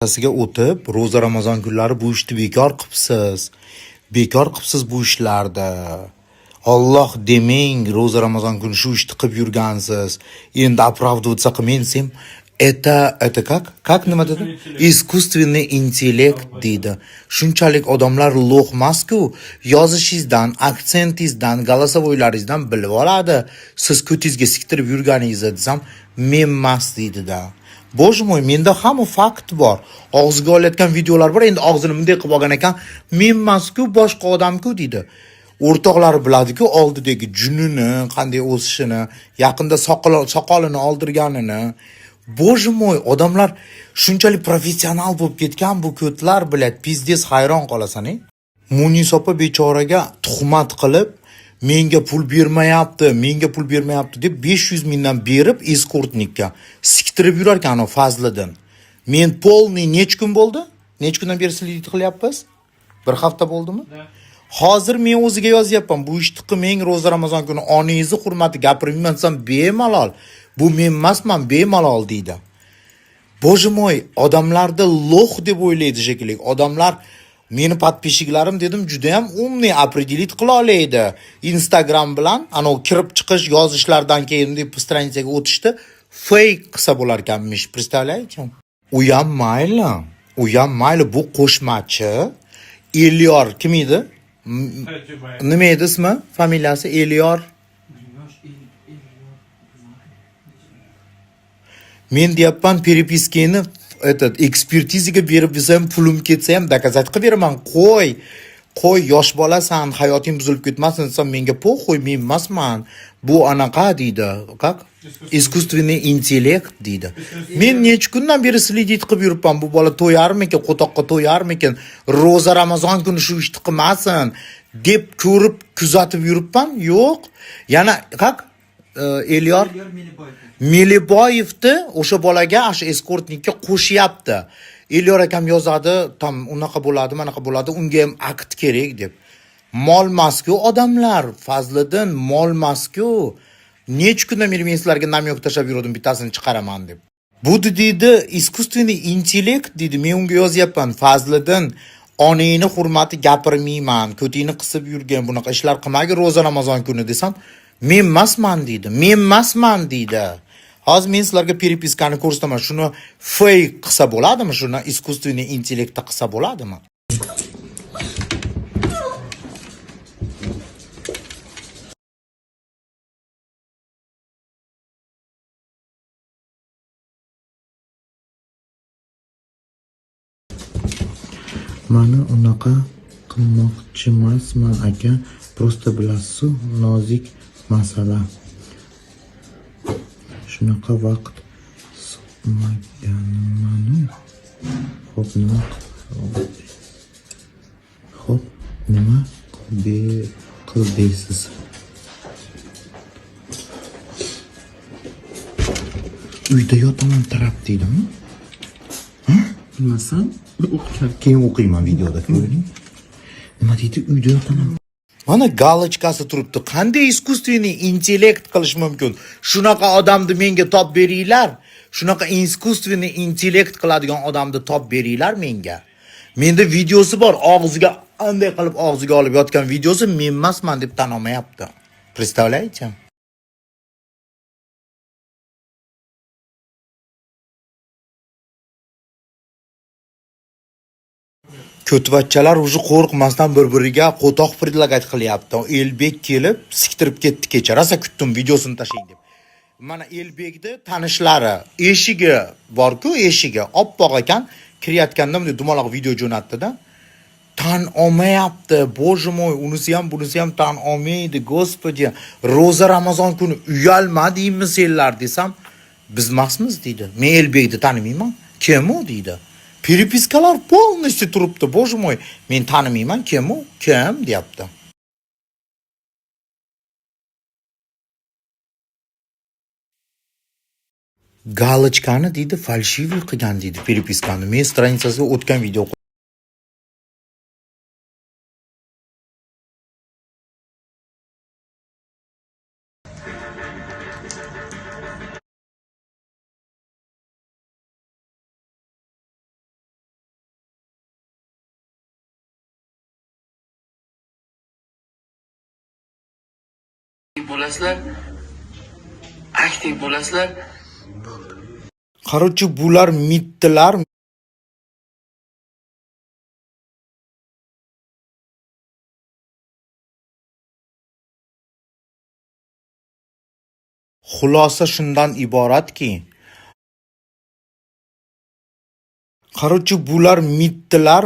Siga o'tib, ro'za Ramazon kunlari bu ishni bekor qilibsiz. Bekor qilibsiz bu ishlarni. Alloh demang, ro'za Ramazon kuni shu ishni qilib yurgansiz. Endi оправдываться qilmaysam, это как nima dedi? Искусственный интеллект deydi. Shunchalik odamlar lo'qmas-ku, yozishingizdan, aksentingizdan, голосовойlaringizdan bilib oladi. Siz ko'tingizga siktirib yurganingizni desam, men emas deydi-da. Bože moj, menda hamma fakt bor. Og'ziga olayotgan videolar bor. Endi og'zini bunday qilib olgan ekan, men emas-ku, boshqa odam-ku deydi. O'rtoqlari biladi-ku, oldidagi junini, qanday o'sishini, yaqinda soqolini oldirganini. Bože moj, odamlar shunchalik professional bo'lib ketgan, bu ko'tlar biladi. Pizdes hayron qolasan-a? Munis opa bechoraga tuhmat qilib, menga pul bermayapti deb 500 mingdan berib eskortnikka siktirib yurar ekan o Fazliddin. Men polniy nech kun bo'ldi? Nech kundan beri sledit qilyapmiz? Bir hafta bo'ldimi? Hozir men o'ziga yozyapman. Bu ishni qilmang, ro'za Ramazon kuni onangizni hurmati gapirmayman desam bemalol. Bu men emasman, bemalol deydi. Bože moj, odamlarda lo'q deb o'ylaydi shekilli. Odamlar meni podpishiklarim dedim juda ham umniy определить qila oladi. Instagram bilan anov kirib chiqish yozishlardan keyin deb stranitsaga o'tishdi fake qilsa bo'lar ekanmish. Представляете? U ham mayli, bu qo'shmachi Elyor kim edi? Nima edi ismi? Familiyasi Elyor. Men deyapman, перепискani ekspertizaga berib desam, pulim ketsa ham dokazat qilib beraman. Qo'y, yosh bolasan, hayoting buzilib ketmasin desam, menga po'xo'y, men emasman. Bu anaqa deydi. Как? Искусственный интеллект deydi. Men necha kundan beri sledit qilib yuribman. Bu bola to'yarmikin, qo'toqqa to'yarmikin, ro'za Ramazon kuni shu ishni qilmasin deb ko'rib, kuzatib yuribman. Yo'q. Yana как? Elyor Meliboyevni o'sha bolaga, o'sha eskortnikka qo'shyapti. Elyor akam yozadi, tam unaqa bo'ladi, manaqa bo'ladi, unga ham akt kerak deb. Molmasku odamlar, Fazliddin molmasku. Nech kundan beri men sizlarga namyok tashab yurdim, bittasini chiqaraman deb. Bu deydi, искусственный интеллект deydi. Men unga yozyapman, Fazliddin, onangni hurmati gapirmayman, ko'tingni qisib yurgan, bunaqa ishlar qilmagin ro'za Ramazon kuni desam, men emasman deydi. Hozir men sizlarga перепискani ko'rsataman. Shuni fake qilsa bo'ladimi? Shuni искусственный интеллектda qilsa bo'ladimi? Mana unaqa qilmoqchimasman aka. Просто bilasiz, nozik masala. Shunaqa vaqt sig'maganman. Xo'p, nima qildingiz? Uyda yotaman taraf deydimi? Ha? Bilmasam, keyin o'qiyman videoda ko'ring. Nima deydi? Uyda yotaman. Mana galochkasi turibdi. Qanday искусственный интеллект qilish mumkin? Shunaqa odamni menga top beringlar. Shunaqa искусственный интеллект qiladigan odamni top beringlar menga. Menda videosi bor. Og'ziga qanday qilib og'ziga olib yotgan videosi men emasman deb tan olmayapti. Представляете? Ko'tvachalar o'zi qo'rqmasdan bir-biriga qo'toq predlagat qilyapti. Elbek kelib siktirib ketdi kecha. Rosa kutdim videosini tashlang deb. Mana Elbekni tanishlari, eshigi bor-ku, eshigi oppoq ekan, kirayotganda bunday dumaloq video jo'natdi-da. Tan olmayapti. Bože moj, unisi ham, bunisi ham tan olmaydi. Господи, ro'za Ramazon kuni uyalmadingmi senlar desam, biz emasmiz deydi. Men Elbekni tanimayman. Kim u deydi. Перепискалар полностью turibdi. Bože moj, men tanimayman, kim u? Kim deyapti. Galochkani deydi, falshiviy qilgan deydi перепискani. Men stranitsasiga o'tgan video bo'lasizlar, aktiv bo'lasizlar. Короче, bular mittilar. Xulosa shundan iboratki, Короче, bular mittilar.